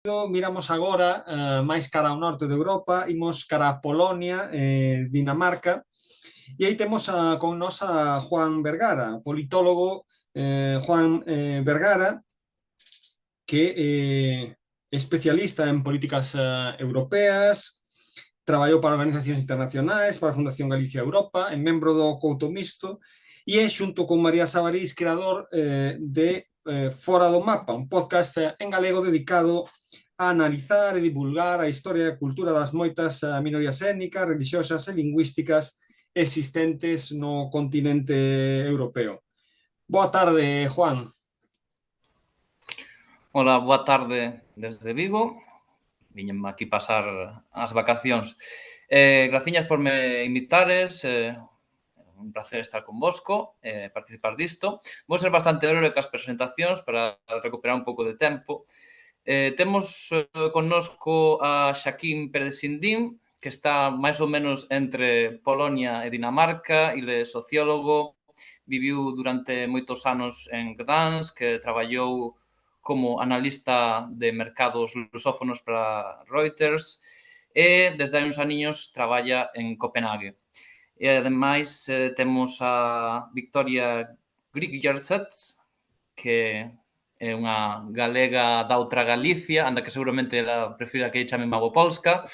Miramos agora máis cara ao norte de Europa, imos cara a Polonia, Dinamarca, e aí temos con nos a Juan Vergara, politólogo Juan Vergara, que é especialista en políticas europeas, traballou para organizacións internacionais, para a Fundación Galicia Europa, é membro do Couto Mixto, e é xunto con María Sabarís creador de Fora do Mapa, un podcast en galego dedicado a analizar e divulgar a historia e a cultura das moitas minorías étnicas, religiosas e lingüísticas existentes no continente europeo. Boa tarde, Juan. Ola, boa tarde desde Vigo. Viñenme aquí pasar as vacacións. Graciñas por me invitares, un placer estar convosco, participar disto. Vou ser bastante breve cas presentacións para recuperar un pouco de tempo. Temos connosco a Xaquín Peresindín, que está máis ou menos entre Polonia e Dinamarca. Ele é sociólogo, viviu durante moitos anos en Gdansk, que traballou como analista de mercados lusófonos para Reuters e desde hai uns aniños traballa en Copenhague. E ademais temos a Victoria Grigjersets, que é unha galega da outra Galicia, anda que seguramente ela prefira que chame Małopolska,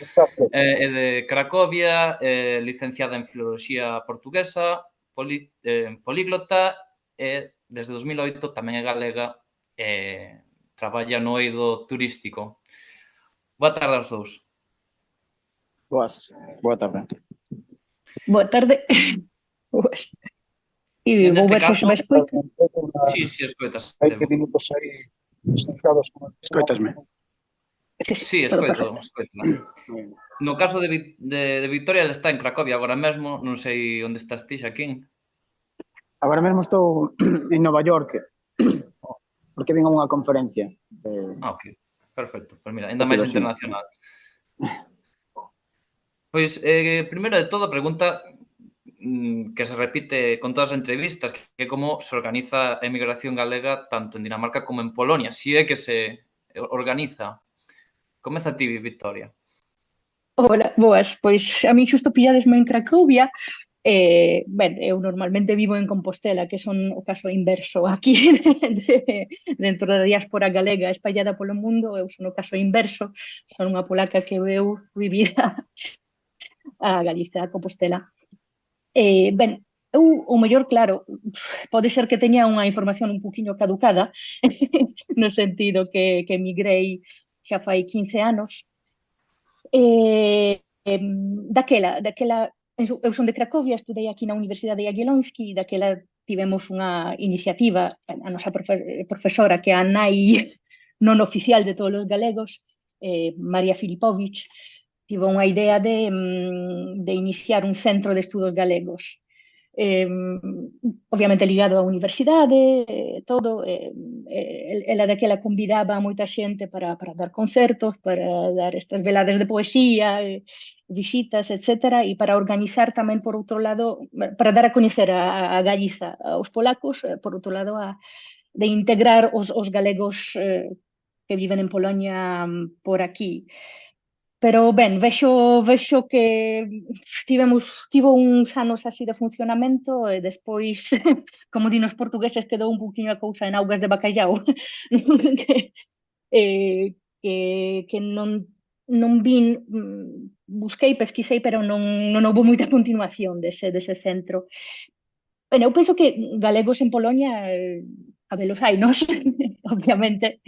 é de Cracovia, licenciada en Filoloxía Portuguesa, políglota, e desde 2008 tamén é galega e traballa no eido turístico. Boa tarde aos dous. Boa tarde. Boa tarde. E vou ver se me escoita. Sí, escoitas. Hai que minutos aí sentados. Escoitasme? Sí, escoito. No caso de Victoria, ela está en Cracovia agora mesmo. Non sei onde estás ti, Xaquín. Agora mesmo estou en Nova York, porque vin a unha conferencia. Ok, perfecto. Pois mira, ainda máis internacional. Pois, primeiro de todo, a pregunta que se repite con todas as entrevistas, que é como se organiza a emigración galega tanto en Dinamarca como en Polonia, si é que se organiza. Comeza ti, Victoria. Hola, boas, pois a mí xusto pilladesme en Cracovia. Eu normalmente vivo en Compostela, que son o caso inverso aquí dentro da diáspora galega espallada polo mundo. Eu son o caso inverso, son unha polaca que veu vivir a Galicia, a Compostela. Eu, o mellor, claro, pode ser que teña unha información un poquinho caducada, no sentido que emigrei xa fai 15 anos. Daquela, eu son de Cracovia, estudei aquí na Universidade Jagiellonski, daquela tivemos unha iniciativa, a nosa profesora, que é a nai non oficial de todos os galegos, María Filipovic, tivo unha idea de iniciar un centro de estudos galegos. Obviamente ligado á universidade, todo. Ela daquela convidaba a moita xente para dar concertos, para dar estas veladas de poesía, visitas, etc. E para organizar tamén, por outro lado, para dar a coñecer a Galiza aos polacos, por outro lado, de integrar os galegos que viven en Polonia por aquí. Pero, ben, vexo que tivo uns anos así de funcionamento e despois, como din os portugueses, quedou un poquinho a cousa en augas de bacallau. que non vin, busquei, pesquisei, pero non houve moita continuación dese centro. Ben, eu penso que galegos en Polonia, a velos hai, nos, obviamente.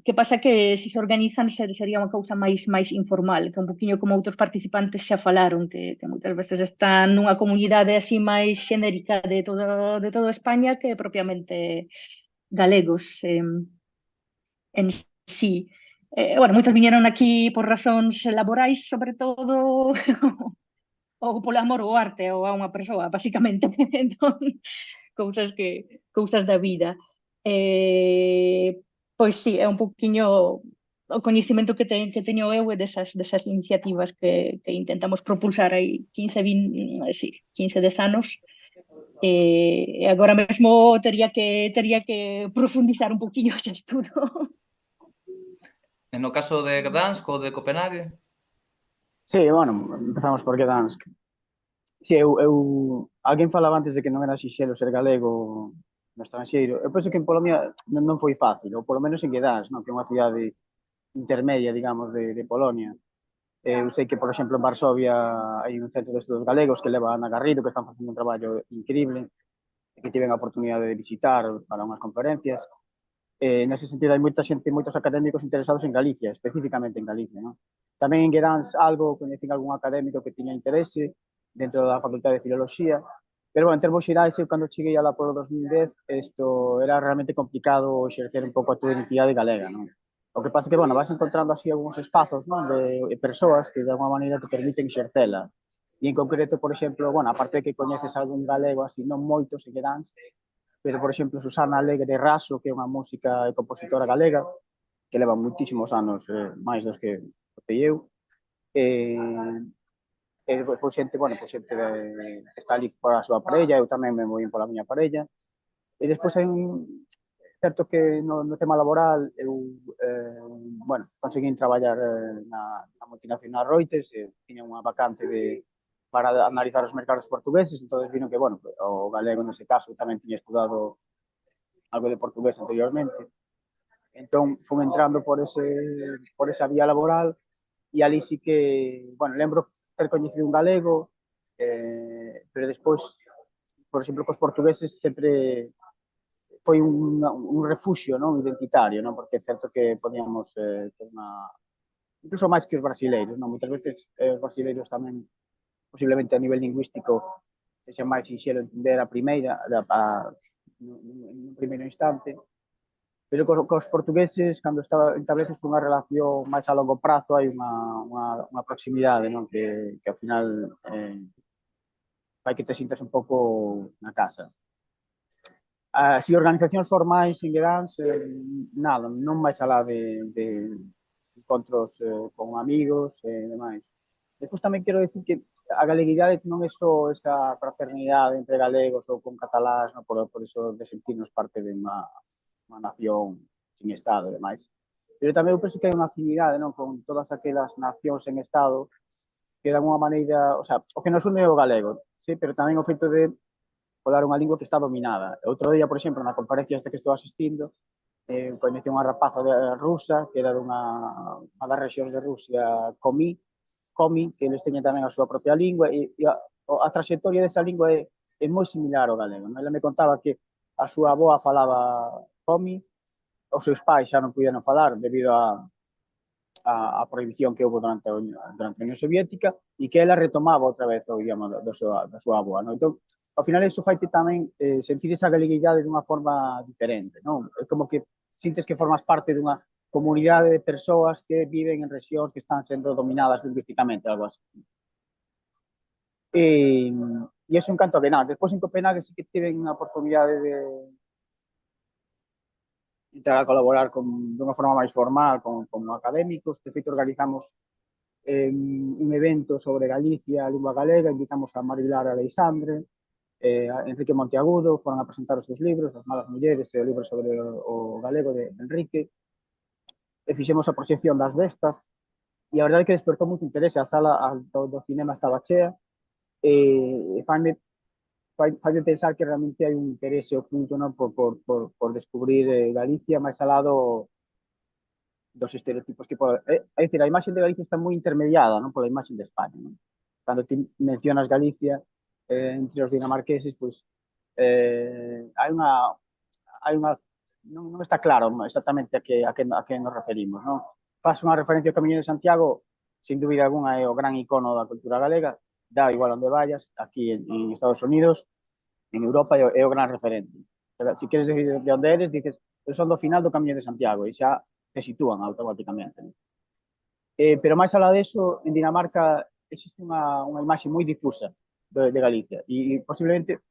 Que pasa que se organizan sería unha cousa máis informal, que un poquinho como outros participantes xa falaron, que moitas veces están nunha comunidade así máis xenérica de toda España que propiamente galegos en sí. Bueno, moitos viñeron aquí por razóns laborais, sobre todo, ou polo amor ao arte ou a unha persoa, basicamente. Entón, cousas da vida. Pois sí, é un poquinho o coñecimento que teño eu e desas iniciativas que intentamos propulsar aí 15, 10 anos. E agora mesmo tería que profundizar un poquinho ese estudo. no caso de Gdansk ou de Copenhague? Sí, bueno, empezamos por Gdansk. Sí, alguén falaba antes de que non era sinxelo ser galego no estranxeiro. Eu penso que en Polonia non foi fácil, ou polo menos en Gdansk, non? Que é unha cidade intermedia, digamos, de Polonia. Eu sei que, por exemplo, en Varsovia hai un centro de estudos galegos que leva a Ana Garrido, que están facendo un traballo increíble, e que tiven a oportunidade de visitar para unhas conferencias. Nese sentido, hai moita xente, moitos académicos interesados en Galicia, especificamente en Galicia, non? Tamén en Gdansk algo, coñecín algún académico que tiña interese dentro da Facultade de Filoloxía, pero, bueno, en termos xerais, eu cando cheguei alá polo 2010, isto era realmente complicado exercer un pouco a túa identidade galega, non? O que pasa que, bueno, vas encontrando así algúns espazos, non? De persoas que de alguma maneira te permiten exercela. E en concreto, por exemplo, bueno, aparte de que coñeces algún galego así, non moitos en Gdansk, pero, por exemplo, Susana Alegre Raso, que é unha música e compositora galega, que leva muitísimos anos, máis dos que eu, e pois xente, bueno, pois xente está ali para a súa parella, eu tamén me movín pola miña parella, e despois hai certo que no tema laboral eu, bueno, conseguín traballar na multinacional Reuters, tiña unha vacante para analizar os mercados portugueses, entón vino que, bueno, o galego nese caso tamén tiña estudado algo de portugués anteriormente. Entón, fui entrando por esa vía laboral e ali sí que, bueno, lembro ter coñecido un galego, pero despois, por exemplo, cos portugueses sempre foi un refuxio, non, identitario, non, porque é certo que podíamos ter incluso máis que os brasileiros, non, moitas veces os brasileiros tamén, posiblemente a nivel lingüístico, sexa máis sinxelo entender a primeira, nun primeiro instante, pero cos portugueses, cando estableces unha relación máis a longo prazo, hai unha proximidade, non? Que ao final fai que te sintas un pouco na casa. Así, organizacións formais en Gdansk, nada, non máis alá de encontros con amigos e demais. Despois tamén quero dicir que a galeguidade non é só esa fraternidade entre galegos ou con catalás, no? Por eso de sentirnos parte de unha nación sin Estado e demais. Pero tamén eu penso que hai unha afinidade, non, con todas aquelas nacións en Estado que de alguma maneira, o sea, o que nos une é o galego, sí, pero tamén o feito de falar unha lingua que está dominada. Outro día, por exemplo, na conferencia esta que estou asistindo, coñeci unha rapaza rusa que era dunha das rexións de Rusia, Komi, que eles teñen tamén a súa propia lingua e a trayectoria desa lingua é moi similar ao galego. Ela me contaba que a súa avoa falaba Komi, os seus pais xa non puderon falar debido a prohibición que houve durante a Unión Soviética e que ela retomaba outra vez o idioma da súa avoa. Non? Entón, ao final, iso fai tamén sentir esa galeguidade dunha forma diferente. Non? É como que sintes que formas parte dunha comunidade de persoas que viven en rexións que están sendo dominadas lingüísticamente, algo así. E iso en canto a Gdansk. Despois, en Copenhague, sí que tiven a oportunidade de entrar a colaborar dunha forma máis formal como académicos. De feito, organizamos un evento sobre Galicia, a lingua galega, invitamos a Marilar Aleixandre, a Enrique Monteagudo, foron a presentar os seus libros, As malas mulleres e o libro sobre o galego de Enrique, e fixemos a proxección das bestas, e a verdade é que despertou moito interese, a sala do cinema estaba chea, e faime pensar que realmente hai un interese oculto, non, por descubrir Galicia máis alá dos estereotipos que pode... É dicir, a imaxe de Galicia está moi intermediada, non, pola imaxe de España, non? Cando ti mencionas Galicia entre os dinamarqueses, pois hai unha non está claro exactamente a que nos referimos, non? Faz unha referencia ao Camiño de Santiago, sin dúbida alguna é o gran icono da cultura galega, dá igual onde vayas, aquí en Estados Unidos, en Europa é o gran referente. Se queres decir de onde eres, dices, eu son do final do Camiño de Santiago, e xa te sitúan automáticamente. Pero máis alá deso, en Dinamarca existe unha imaxe moi difusa de Galicia, e posiblemente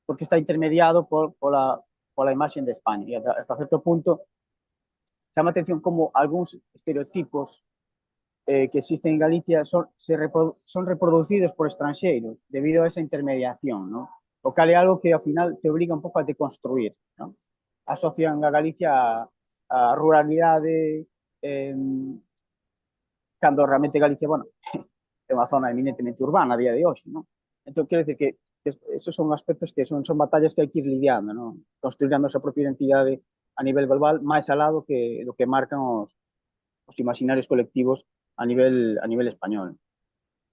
porque está intermediado pola imaxe de España, e hasta certo punto chama a atención como algúns estereotipos que existen en Galicia son reproducidos por estranxeiros debido a esa intermediación, ¿no? O cal é algo que ao final te obliga un pouco a deconstruir, ¿no? Asocian a Galicia a ruralidade, cando realmente Galicia, bueno, é unha zona eminentemente urbana a día de hoxe, non? Entón, quero dicir que esos son aspectos que son batallas que hai que ir lidiando, non? Construir a nosa propia identidade a nivel global máis alá do que marcan os imaginarios colectivos a nivel español.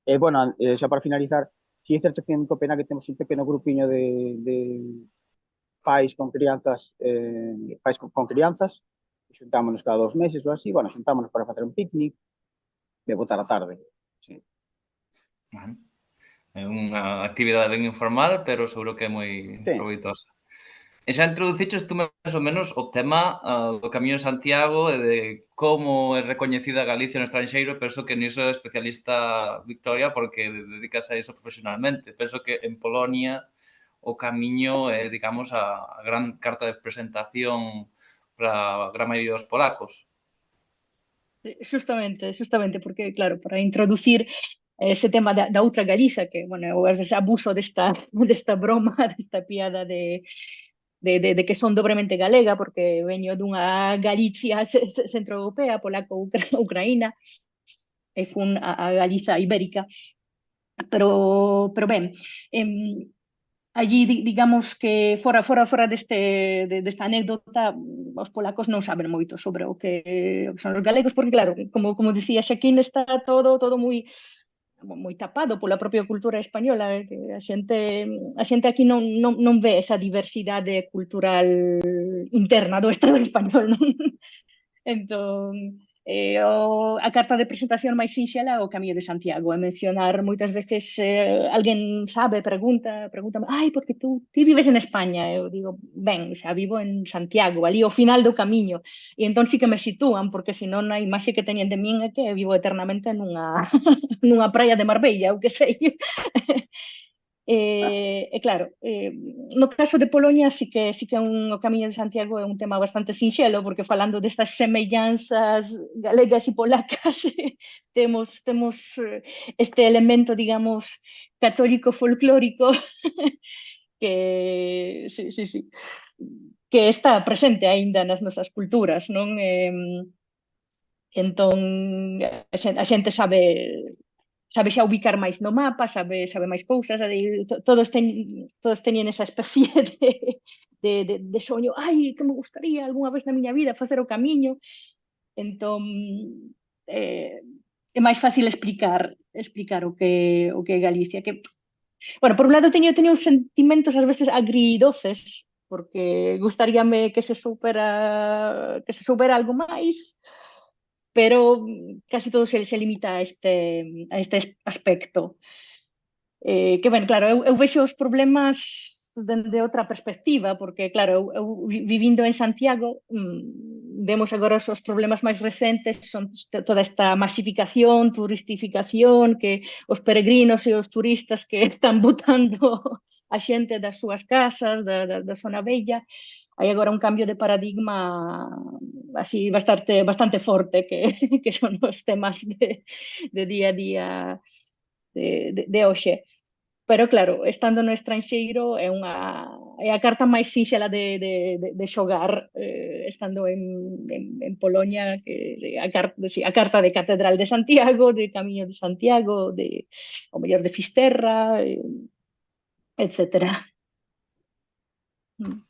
E, bueno, xa para finalizar, si é certo que en Copenhague temos un pequeno grupiño de pais con crianzas, con crianzas, xuntámonos cada 2 meses ou así, bueno, xuntámonos para facer un picnic, de botar a tarde. Sí. É unha actividade ben informal, pero seguro que é moi Sí. proveitosa. E xa introduciches tú máis ou menos o tema do Camiño de Santiago e de como é recoñecida Galicia no estranxeiro. Penso que niso é especialista Victoria porque dedicas a iso profesionalmente. Penso que en Polonia o Camiño é, digamos, a gran carta de presentación para a gran maioría dos polacos. Justamente, porque, claro, para introducir ese tema da outra Galiza, que, bueno, eu ás veces abuso desta broma, desta piada de que son dobremente galega, porque veño dunha Galicia centroeuropea, polaco-ucraína, e fun a Galiza ibérica. Pero ben, allí, digamos que fora desta anécdota, os polacos non saben moito sobre o que son os galegos, porque, claro, como dicía Xaquín, está todo moi tapado pola propia cultura española, que a xente aquí non ve esa diversidade cultural interna do Estado español, non? Entón, a carta de presentación máis sinxela é o Camiño de Santiago, e mencionar moitas veces alguén sabe, pregúntame, porque ti vives en España, eu digo, ben, xa vivo en Santiago, ali ao final do camiño, e entón sí que me sitúan, porque senón a imaxe que teñen de min é que vivo eternamente nunha praia de Marbella, ou que sei. Claro, no caso de Polonia sí que o Camiño de Santiago é un tema bastante sinxelo, porque falando destas semellanzas galegas e polacas, temos este elemento, digamos, católico folclórico que sí, que está presente aínda nas nosas culturas, non? Entón, a xente sabe xa ubicar máis no mapa, sabe máis cousas, todos teñen esa especie de soño, que me gustaría algunha vez na miña vida facer o camiño. Entón, é máis fácil explicar o que é Galicia, que, bueno, por un lado teño uns sentimentos ás veces agridoces, porque gustaríame que se soubera algo máis, pero casi todo se limita a este aspecto. Que, ben, claro, eu vexo os problemas dende outra perspectiva, porque, claro, eu vivindo en Santiago, vemos agora os problemas máis recentes, son toda esta masificación, turistificación, que os peregrinos e os turistas que están botando a xente das súas casas, da zona bella. Hai agora un cambio de paradigma así bastante forte, que son os temas de día a día de hoxe. Pero, claro, estando no estranxeiro é a carta máis sinxela de xogar, estando en Polonia, que a carta de Catedral de Santiago, de Camiño de Santiago, o mellor de Fisterra, etcétera.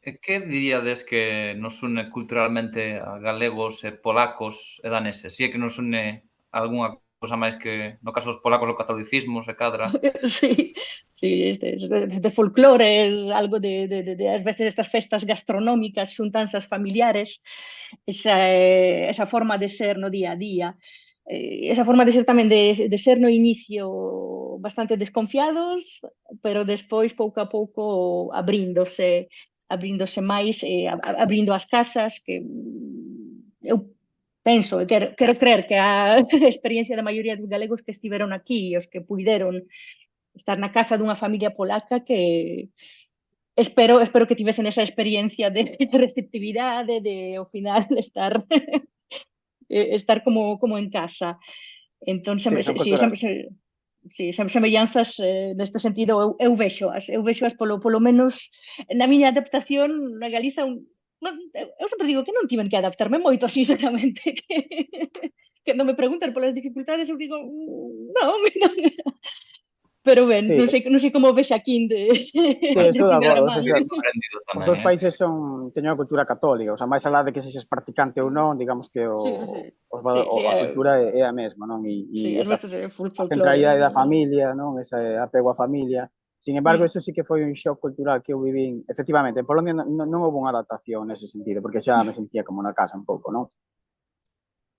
E que diríades que nos une culturalmente a galegos e polacos e daneses? Si é que nos une algunha cousa máis que, no caso dos polacos, o catolicismo, se cadra? Sí, este folclore, algo de ás veces estas festas gastronómicas xuntanse as familiares, esa forma de ser no día a día, esa forma de ser tamén de ser no inicio bastante desconfiados, pero despois pouco a pouco abríndose máis, abrindo as casas, que eu penso, quero creer que a experiencia da maioría dos galegos que estiveron aquí, os que puideron estar na casa dunha familia polaca, que espero que tivesen esa experiencia de receptividade, de ao final estar como en casa. Entón, semellanzas neste sentido eu vexoas polo menos na miña adaptación na Galiza eu sempre digo que non tiven que adaptarme moito, sinceramente, que non me preguntan polas dificultades, eu digo, non, pero ben, Sí, non sei como ves aquí de, sí, de estou de primeira acordo, o man. sea, Aprendido os tamén, dous países teñen unha cultura católica, o sea, máis alá de que sexas practicante ou non, digamos que Sí, sí, sí. Sí, sí, a cultura é a mesma, non? sí, E as esa nuestras full a folclore. centralidade da familia, non? Ese apego á familia. Sin embargo, Mm. eso sí que foi un shock cultural que eu viví. Efectivamente, en Polonia non houve unha adaptación nese sentido, porque xa me sentía como na casa un pouco, non?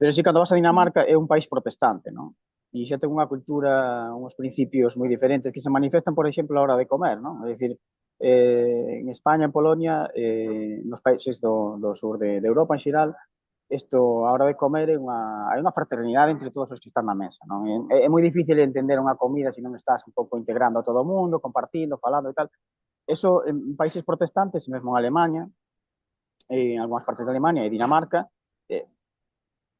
Pero sí, cando vas a Dinamarca é un país protestante, non? E xa ten unha cultura, uns principios moi diferentes que se manifestan, por exemplo, a hora de comer, non? É dicir, en España, en Polonia, nos países do sur de Europa en xeral, isto, a hora de comer, hai unha fraternidade entre todos os que están na mesa, non? É moi difícil entender unha comida se non estás un pouco integrando a todo o mundo, compartindo, falando e tal. Eso en países protestantes, mesmo en Alemanha, en algunhas partes de Alemania e Dinamarca, eh,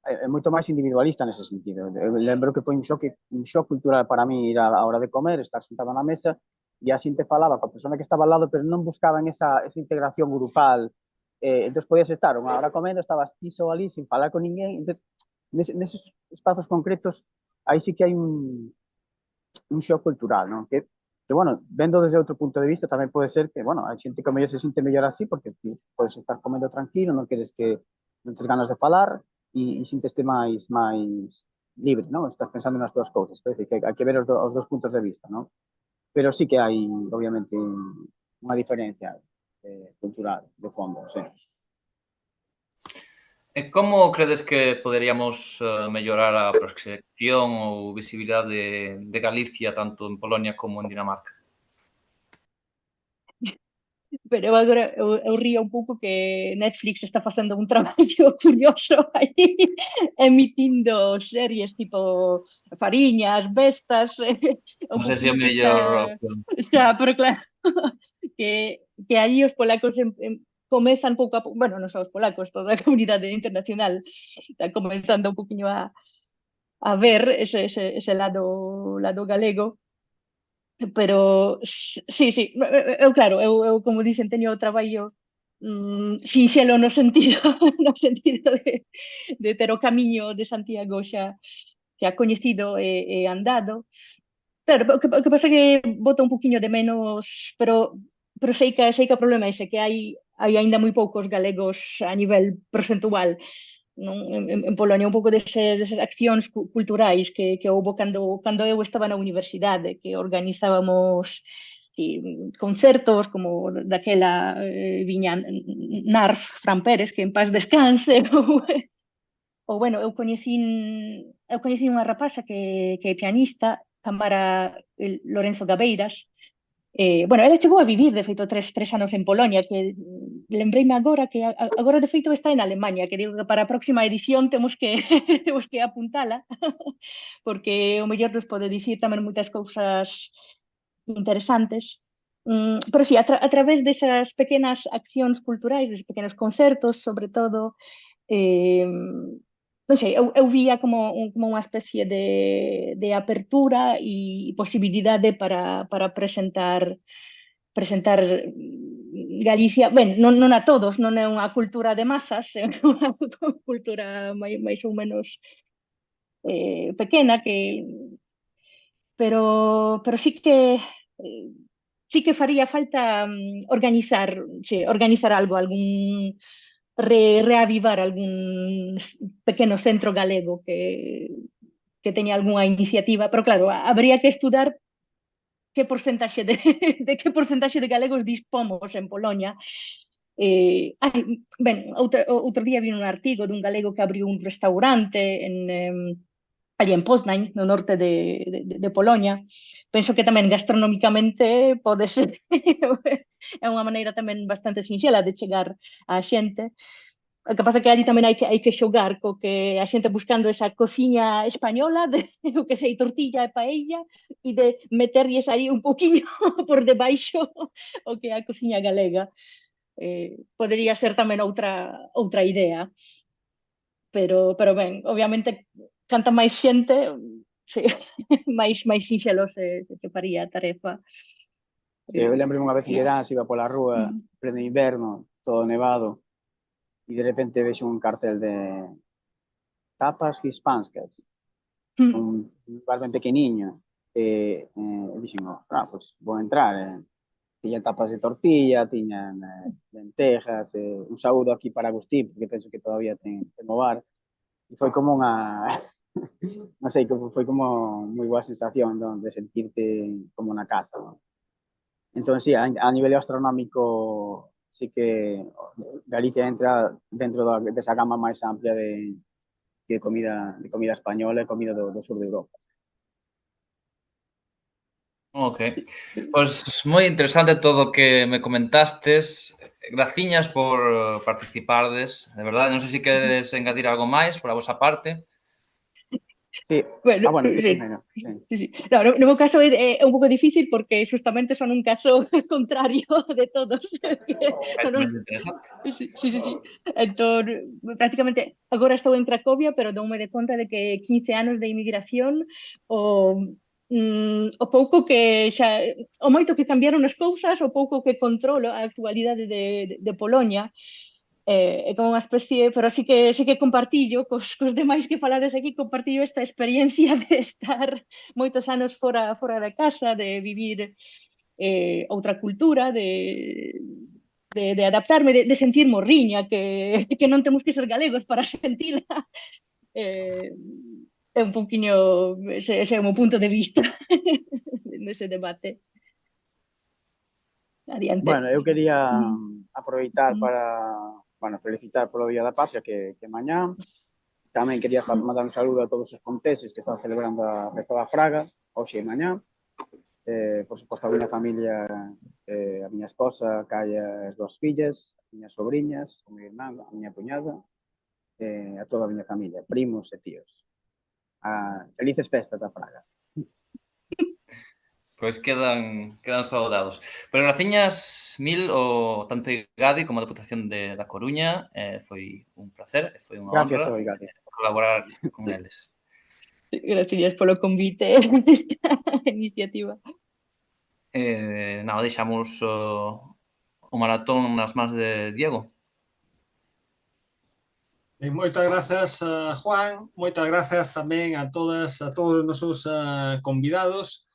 é moito máis individualista nese sentido. Eu lembro que foi un shock cultural para mí ir a hora de comer, estar sentado na mesa e a xente falaba coa persona que estaba ao lado, pero non buscaban esa integración grupal. Entón, podías estar unha hora comendo, estabas ti só ali, sin falar con ninguén. Entón, neses espazos concretos, aí sí que hai un shock cultural, non? Que, bueno, vendo desde outro punto de vista, tamén pode ser que, bueno, a xente que mellor se sinte mellor así, porque ti podes estar comendo tranquilo, non queres que non tes ganas de falar, e sinteste máis libre, non? Estás pensando nas túas cousas. É dicir, que hai que ver os dos puntos de vista, non? Pero sí que hai, obviamente, unha diferencia cultural de fondo, sí. E como credes que poderíamos mellorar a proxección ou visibilidade de Galicia tanto en Polonia como en Dinamarca? Pero eu agora eu río un pouco que Netflix está facendo un traballo curioso aí, emitindo series tipo Fariñas, Bestas, un Non sei se é a pouquinho que está mellor opción. xa, pero claro, que aí os polacos comezan pouco a pouco, bueno, non só os polacos, toda a comunidade internacional está comenzando un pouquinho a ver ese lado galego. Pero sí, sí, eu claro, eu como dicen, teño o traballo sinxelo no sentido no sentido de ter o camiño de Santiago xa coñecido e andado. Claro, o que pasa é que bota un poquinho de menos, pero sei que o problema é ese, que hai aínda moi poucos galegos a nivel percentual, non? En Polonia un pouco desas accións culturais que houbo cando eu estaba na universidade, que organizábamos sí, concertos como daquela viña Narf, Fran Pérez, que en paz descanse, ou bueno, eu coñecín unha rapaza que é pianista, Tamara Lorenzo Gabeiras. Bueno, ela chegou a vivir, de feito, tres anos en Polonia, que lembreime agora que agora, de feito, está en Alemanha, que digo que para a próxima edición temos que temos que apuntala, porque o mellor nos pode dicir tamén moitas cousas interesantes. Pero sí, a través desas pequenas accións culturais, deses pequenos concertos, sobre todo, non sei, eu vía como unha especie de apertura e posibilidade para presentar Galicia, ben, non a todos, non é unha cultura de masas, é unha cultura máis ou menos pequena, pero sí que faría falta organizar algo, reavivar algún pequeno centro galego que teña algunha iniciativa, pero claro, habría que estudar que porcentaxe de galegos dispomos en Polonia. Outro día vi un artigo dun galego que abriu un restaurante allí en Poznań, no norte de Polonia. Penso que tamén gastronómicamente pode ser é unha maneira tamén bastante sinxela de chegar á xente. O que pasa é que ali tamén hai que xogar co que a xente buscando esa cociña española de o que sei, tortilla e paella, e de meterlles aí un poquinho por debaixo o que é a cociña galega. Podería ser tamén outra idea, pero ben, obviamente canta máis xente, sí, máis sinxelo se faría a tarefa. Eu lembro unha vez que iba pola rúa, pleno inverno, todo nevado, e de repente vexo un cartel de tapas hispánicas, un bar ben pequeniño, e dixen, pues vou entrar, tiñan tapas de tortilla, tiñan lentejas, un saúdo aquí para Agustín, porque penso que todavía ten o bar, e foi como unha, non sei, foi como moi boa sensación, de sentirte como na casa, non? Entón, sí, a nivel gastronómico, sí que Galicia entra dentro desa gama máis amplia de comida española e comida do sur de Europa. Ok, pois moi interesante todo o que me comentastes. Graciñas por participardes, de verdade. Non sei se queredes engadir algo máis por a vosa parte. Sí. Bueno, Bueno, sí. primero. Sí. Sí. No, no meu caso é un pouco difícil porque justamente son un caso contrario de todos. Moi interesante. Sí. Entón, prácticamente, agora estou en Cracovia, pero doume de conta de que 15 anos de inmigración o pouco que xa, o moito que cambiaron as cousas, o pouco que controlo a actualidade de Polonia, é como unha especie, pero sí que compartillo cos demais que falades aquí, compartillo esta experiencia de estar moitos anos fora da casa, de vivir outra cultura, de adaptarme, de sentir morriña, que non temos que ser galegos para sentila. É un pouquiño ese é o meu punto de vista nese debate. Adiante. Bueno, eu quería aproveitar para, felicitar polo Día da Patria, que mañá. Tamén quería mandar un saludo a todos os conteses que están celebrando a festa da Fraga, hoxe e mañá. Por suposto, a miña familia, a miña esposa, que hai as dúas fillas, as miñas sobrinhas, o meu irmán, a miña cuñada, a toda a miña familia, primos e tíos. Felices festas da Fraga. Pois quedan saudados. Pero graciñas mil o tanto Igadi como a Deputación da Coruña. Foi un placer, foi unha Gracias, honra Igadi. colaborar con eles. Gracias polo convite a esta iniciativa. Nada, deixamos o maratón nas mans de Diego. Moitas grazas, Juan, moitas grazas tamén a todos os nosos convidados.